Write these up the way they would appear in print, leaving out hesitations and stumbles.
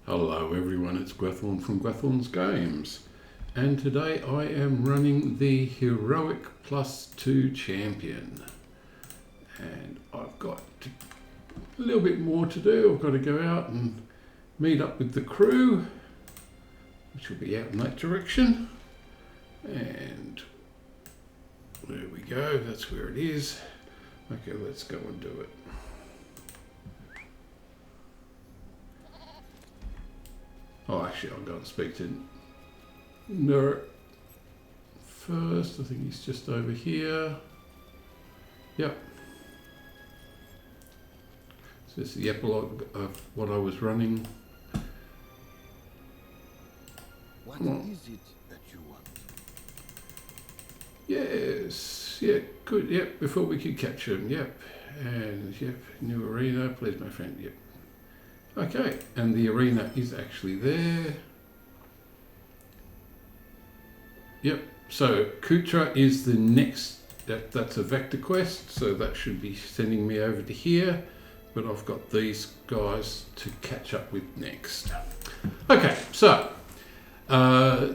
Hello everyone, it's Gwethorn from Gwethorn's Games, and today I am running the Heroic +2 Champion, and I've got a little bit more to do. I've got to go out and meet up with the crew, which will be out in that direction, and there we go, that's where it is. Okay, let's go and do it. Oh, actually, I'll go and speak to Nur first. I think he's just over here. Yep. So this is the epilogue of what I was running. What is it that you want? Yes. Yeah, good. Yep, before we could capture him. Yep. And, yep, new arena. Please, my friend. Yep. Okay, and the arena is actually there. Yep, so Kutra is the next, that's a vector quest, so that should be sending me over to here, but I've got these guys to catch up with next. Okay, so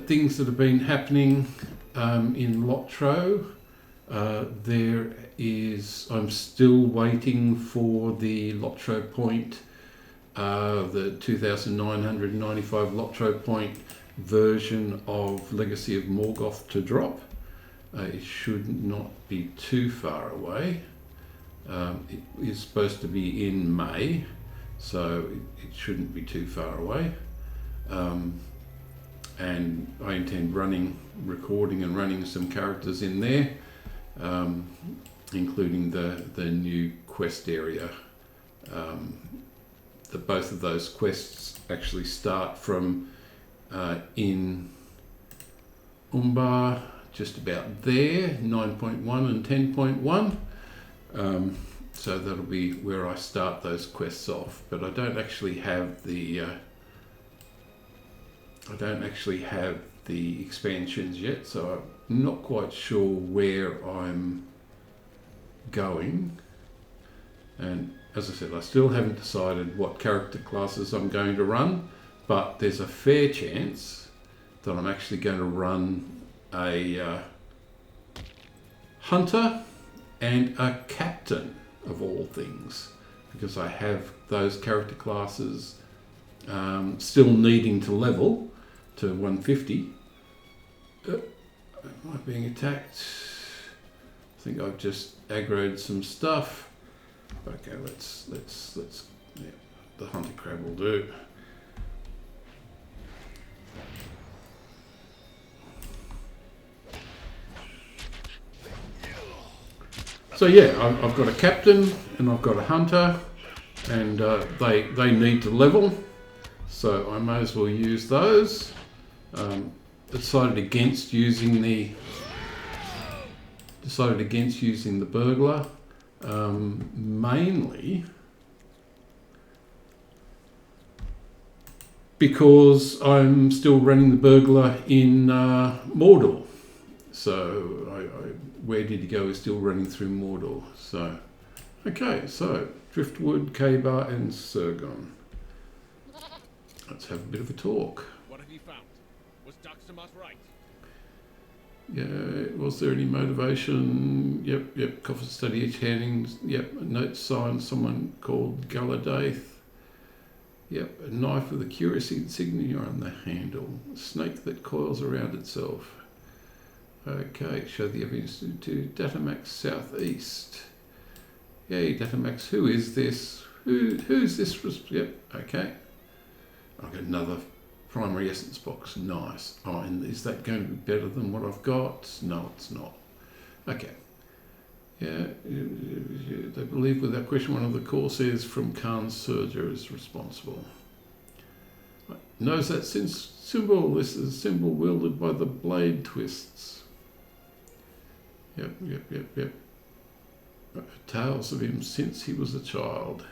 things that have been happening in LOTRO. I'm still waiting for the LOTRO point, the 2,995 LOTRO point version of Legacy of Morgoth to drop. It should not be too far away. It is supposed to be in May, so it shouldn't be too far away. And I intend recording and running some characters in there, including the new quest area. Both of those quests actually start from in Umbar, just about there, 9.1 and 10.1. So that'll be where I start those quests off. But I don't actually have the expansions yet, so I'm not quite sure where I'm going. And as I said, I still haven't decided what character classes I'm going to run, but there's a fair chance that I'm actually going to run a hunter and a captain of all things, because I have those character classes still needing to level to 150. Am I being attacked? I think I've just aggroed some stuff. Okay, let's yeah, the hunter crab will do. So yeah, I've got a captain and I've got a hunter, and they need to level, so I may as well use those. Decided against using the burglar. Mainly because I'm still running the burglar in Mordor. So where did he go? Is still running through Mordor. So okay, so Driftwood, K-Bar and Sergon. Let's have a bit of a talk. What have you found? Was Duxamus right? Yeah, was there any motivation? Yep, coffin study each handing. Yep, a note signed someone called Galadaith. Yep, a knife with a curious insignia on the handle. A snake that coils around itself. Okay, show the evidence to Datamax Southeast. Yay, Datamax, who is this? Who's this? Yep, okay. I've got another primary essence box, nice. Oh, and is that going to be better than what I've got? No, it's not. Okay. Yeah, they believe without question one of the Corsairs from Khan's Surger is responsible. Knows that symbol. This is a symbol wielded by the blade twists. Yep. Tales of him since he was a child.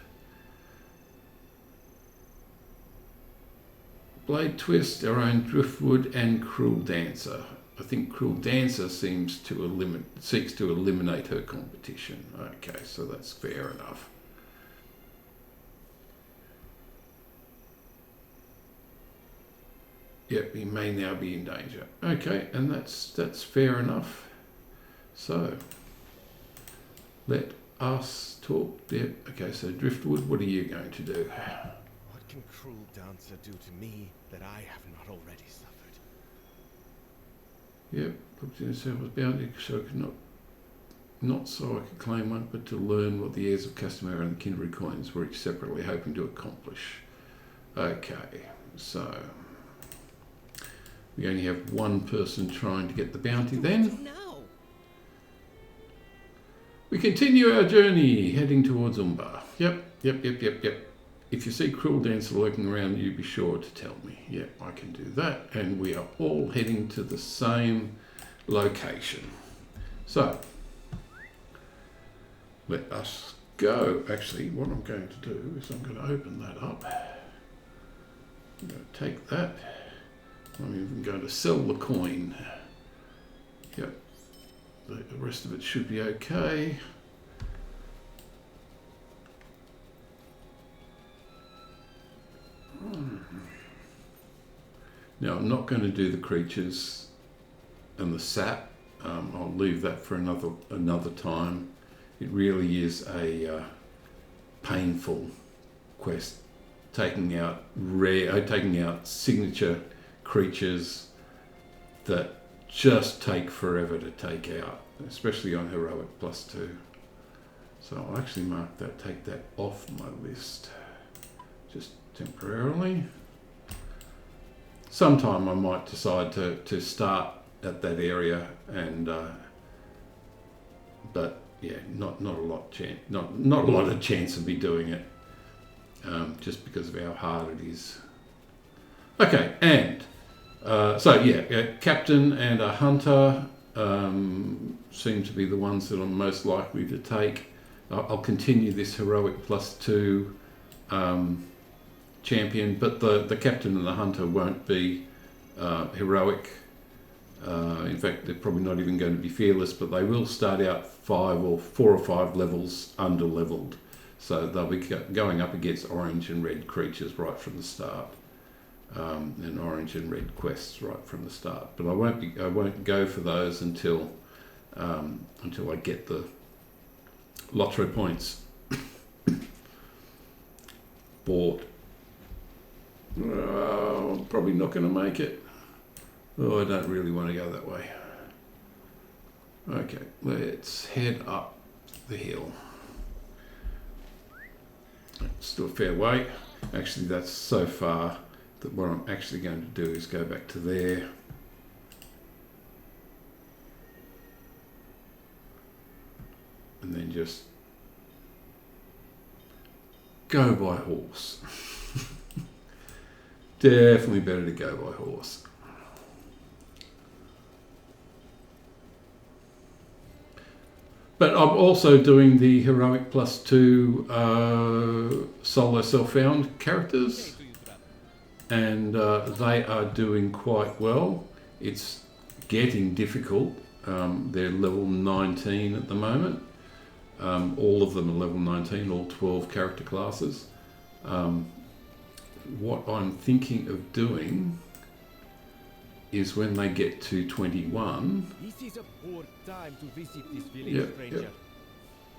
Blade Twist, our own Driftwood, and Cruel Dancer. I think Cruel Dancer seeks to eliminate her competition. Okay, so that's fair enough. Yep, he may now be in danger. Okay, and that's fair enough. So let us talk. Yep. Okay, so Driftwood, what are you going to do? What can cruel dancer do to me that I have not already suffered? Yep, looked in himself as bounty, so I could not so I could claim one, but to learn what the heirs of Castamera and the Kindred coins were each separately hoping to accomplish. Okay, so we only have one person trying to get the bounty then. Now. We continue our journey, heading towards Umbar. Yep. If you see Cruel Dancer lurking around, you be sure to tell me. Yep, I can do that. And we are all heading to the same location. So, let us go. Actually, what I'm going to do is I'm going to open that up. I'm going to take that. I'm even going to sell the coin. Yep. The rest of it should be okay. Now I'm not going to do the creatures and the sap. I'll leave that for another time. It really is a painful quest, taking out signature creatures that just take forever to take out, especially on Heroic +2. So I'll actually take that off my list, just temporarily. Sometime I might decide to start at that area, and but yeah, not a lot of chance of me doing it, just because of how hard it is. Okay, and so yeah, Captain and a Hunter seem to be the ones that I'm most likely to take. I'll continue this Heroic +2 champion, but the Captain and the Hunter won't be heroic. In fact, they're probably not even going to be fearless, but they will start out 4 or 5 levels under-leveled. So they'll be going up against orange and red creatures right from the start, and orange and red quests right from the start. But I won't go for those until I get the LOTRO points bought. I'm probably not going to make it. Oh, I don't really want to go that way. Okay, let's head up the hill. It's still a fair way. Actually, that's so far that what I'm actually going to do is go back to there. And then just go by horse. Definitely better to go by horse. But I'm also doing the Heroic +2 solo self-found characters, and they are doing quite well. It's getting difficult. They're level 19 at the moment. All of them are level 19, all 12 character classes. What I'm thinking of doing is when they get to 21. This is a poor time to visit this village, stranger. Yep.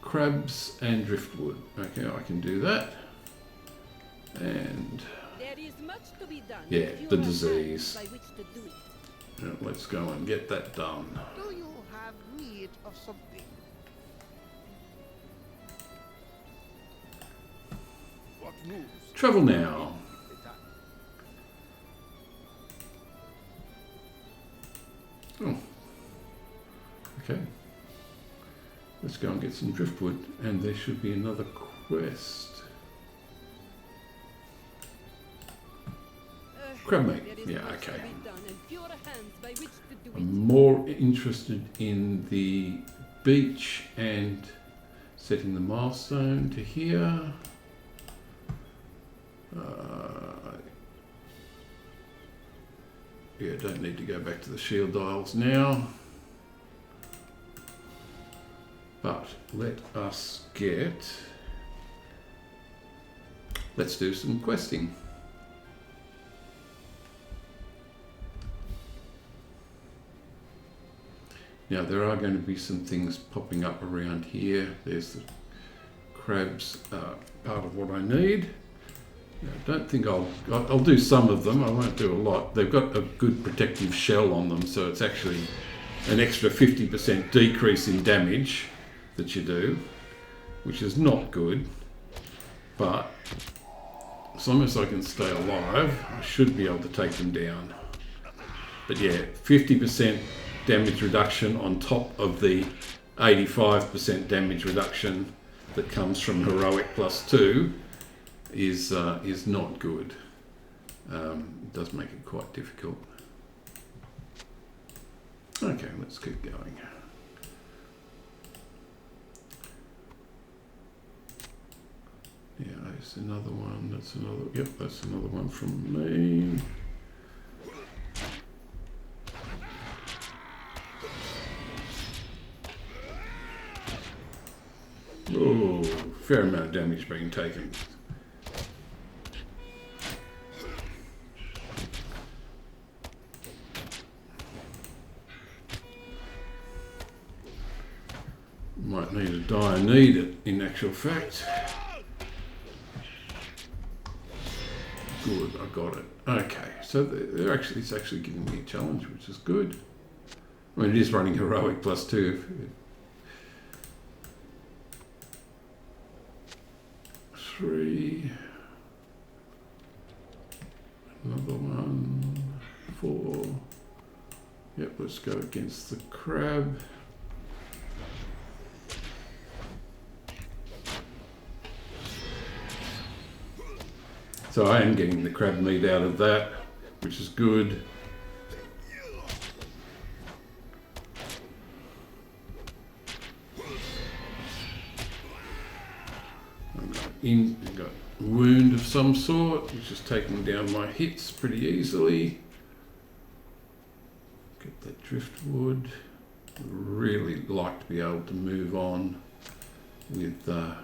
Crabs and driftwood. Okay, I can do that. And there is much to be done. yeah, the disease. By which to do it. Yeah, let's go and get that done. Do you have need of something? What moves? Travel now. Oh. Okay. Let's go and get some driftwood, and there should be another quest. Crabmate. Yeah, okay. I'm more interested in the beach and setting the milestone to here. Yeah, don't need to go back to the shield dials now. But let's do some questing. Now there are going to be some things popping up around here. There's the crabs, part of what I need. Now, I don't think I'll do some of them. I won't do a lot. They've got a good protective shell on them, so it's actually an extra 50% decrease in damage that you do, which is not good. But as long as I can stay alive, I should be able to take them down. But yeah, 50% damage reduction on top of the 85% damage reduction that comes from Heroic +2 is not good. It does make it quite difficult. Okay, let's keep going. Yeah, there's another one. That's another. Yep, that's another one from me. Oh, fair amount of damage being taken. Might need a dire need it, in actual fact. Good, I got it. Okay, so it's actually giving me a challenge, which is good. I mean, it is running Heroic +2. 3. Another one. 4. Yep, let's go against the crab. So I am getting the crab meat out of that, which is good. I've got a wound of some sort, which is taking down my hits pretty easily. Get that driftwood. Really like to be able to move on with the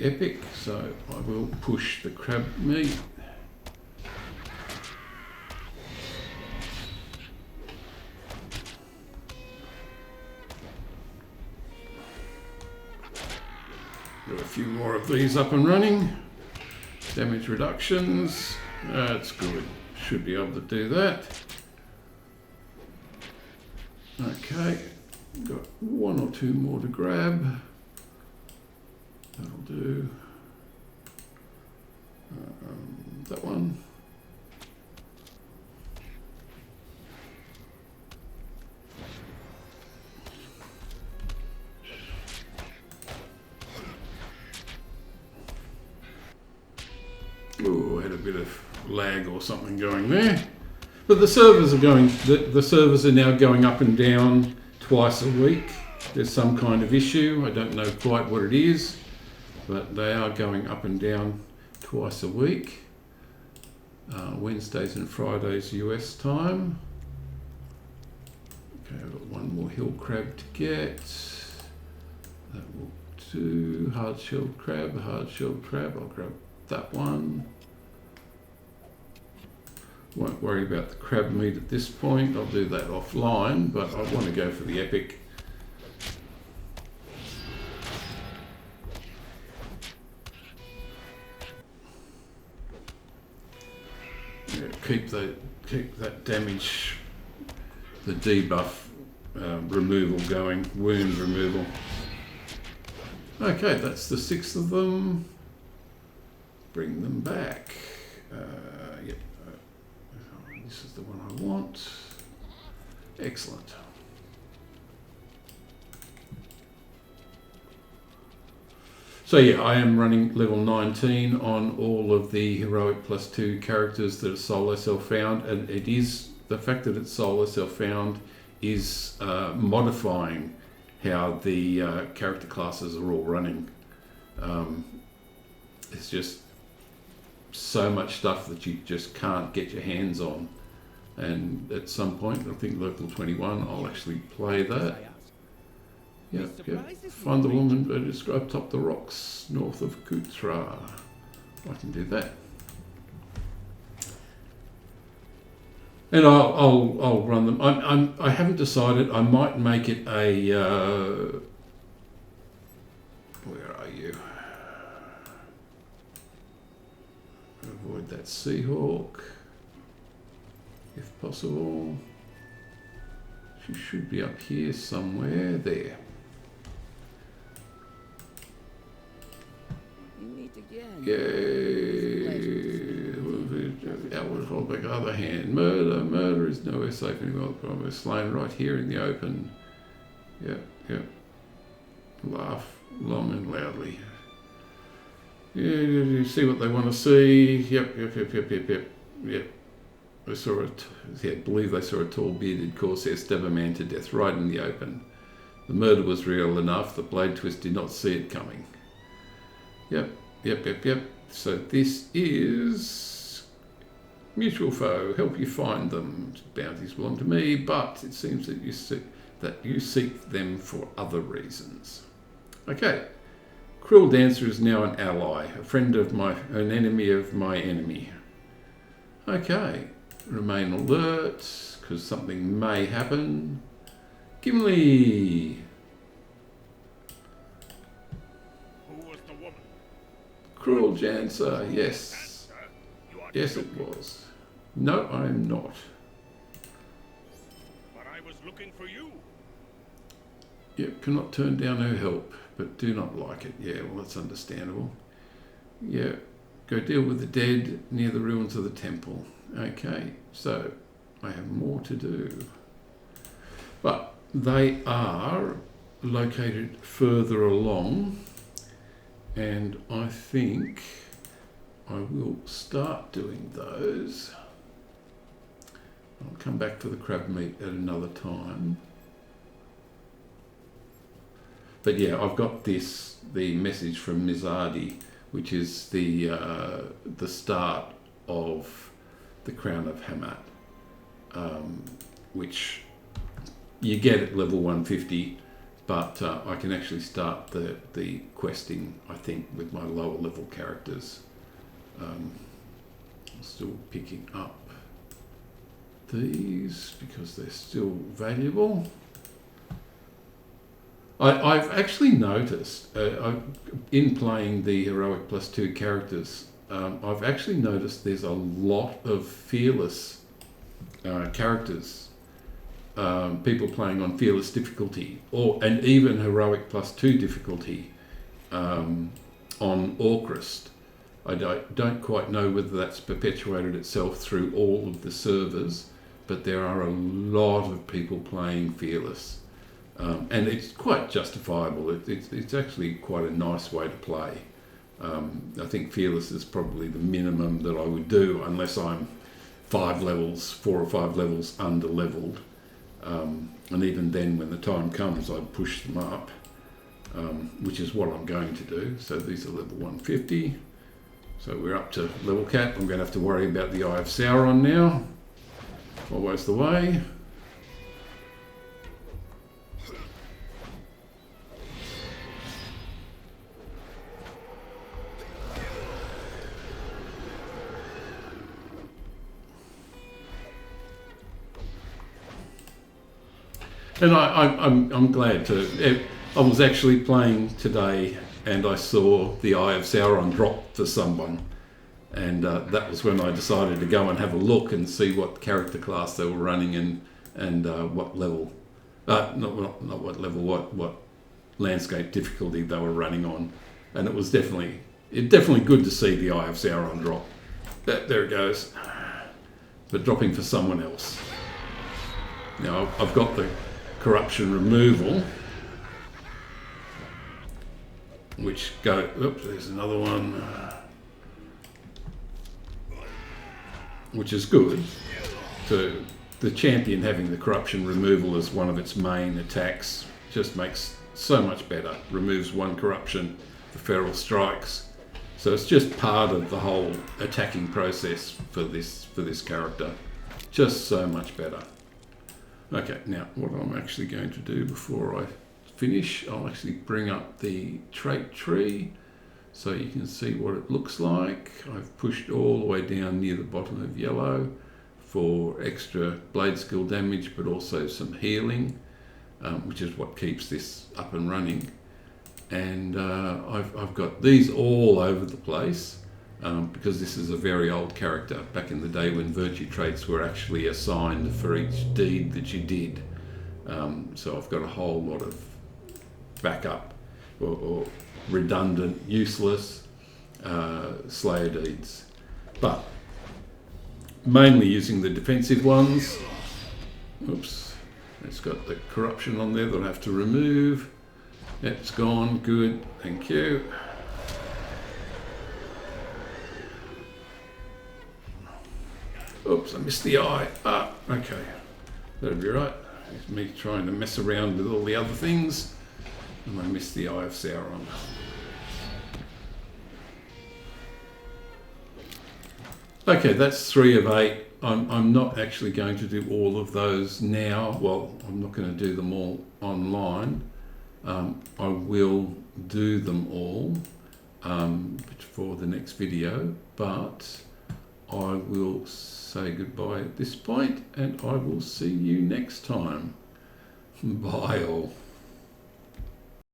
epic, so I will push the crab meat. Got a few more of these up and running. Damage reductions, that's good. Should be able to do that. Okay, got 1 or 2 more to grab. That'll do. That one. Oh, I had a bit of lag or something going there. But the servers are going. The servers are now going up and down twice a week. There's some kind of issue. I don't know quite what it is, but they are going up and down twice a week. Wednesdays and Fridays US time. Okay, I've got 1 more hill crab to get. That will do. Hard-shelled crab, hard-shelled crab. I'll grab that one. Won't worry about the crab meat at this point. I'll do that offline, but I want to go for the epic. Yeah, keep that damage, the debuff removal going, wound removal. Okay, that's the 6 of them. Bring them back. Yep. This is the one I want. Excellent. So yeah, I am running level 19 on all of the Heroic +2 characters that are solo self-found, and it is the fact that it's solo self-found is modifying how the character classes are all running. It's just so much stuff that you just can't get your hands on, and at some point, I think level 21, I'll actually play that. Yep. Find the woman that is atop the rocks north of Kutra. I can do that. And I'll run them. I haven't decided. I might make it a. Where are you? Avoid that Seahawk, if possible. She should be up here somewhere. There. You meet again. Yay! Outward holdback, other hand. Murder is nowhere safe anymore. The problem is slain right here in the open. Yep. Laugh long and loudly. Yeah, you see what they want to see. Yep. I saw it. I believe they saw a tall bearded Corsair stab a man to death right in the open. The murder was real enough. The blade twist did not see it coming. Yep. So this is mutual foe. Help you find them. Bounties belong to me, but it seems that you seek them for other reasons. Okay. Cruel Dancer is now an ally, an enemy of my enemy. Okay. Remain alert, because something may happen. Gimli. Who was the woman? Cruel Dancer, yes. Yes, it was. No, I'm not. But I was looking for you. Yep, cannot turn down her help, but do not like it. Yeah, well, that's understandable. Yeah, go deal with the dead near the ruins of the temple. Okay, so I have more to do. But they are located further along, and I think I will start doing those. I'll come back for the crab meat at another time. But yeah, I've got the message from Mizardi, which is the start of the Crown of Hamat, which you get at level 150, but I can actually start the questing, I think, with my lower level characters. I'm still picking up these because they're still valuable. I've actually noticed, in playing the Heroic +2 characters, I've actually noticed there's a lot of fearless characters, people playing on fearless difficulty, and even Heroic +2 difficulty on Orcrist. I don't quite know whether that's perpetuated itself through all of the servers, but there are a lot of people playing fearless. And it's quite justifiable. It's actually quite a nice way to play. I think fearless is probably the minimum that I would do, unless I'm 4 or 5 levels under leveled. And even then, when the time comes, I'd push them up, which is what I'm going to do. So these are level 150. So we're up to level cap. I'm going to have to worry about the Eye of Sauron now. Always the way. And I'm glad to. I was actually playing today, and I saw the Eye of Sauron drop for someone, and that was when I decided to go and have a look and see what character class they were running and what level, not what level, what landscape difficulty they were running on, and it was definitely good to see the Eye of Sauron drop. There it goes, but dropping for someone else. Now I've got the corruption removal, which oops, there's another one, which is good. So the champion having the corruption removal as one of its main attacks just makes so much better. Removes 1 corruption for feral strikes. So it's just part of the whole attacking process for this character. Just so much better. Okay, now what I'm actually going to do before I finish, I'll actually bring up the trait tree so you can see what it looks like. I've pushed all the way down near the bottom of yellow, for extra blade skill damage, but also some healing, which is what keeps this up and running. And I've got these all over the place because this is a very old character, back in the day when virtue traits were actually assigned for each deed that you did. So I've got a whole lot of backup or redundant, useless Slayer deeds, but mainly using the defensive ones. Oops, it's got the corruption on there that I have to remove. That's gone, good, thank you. Oops, I missed the eye. Okay, that'll be right. It's me trying to mess around with all the other things, and I missed the eye of Sauron. Okay, that's 3 of 8. I'm not actually going to do all of those now. Well, I'm not going to do them all online. I will do them all for the next video, but I will say goodbye at this point, and I will see you next time. Bye all.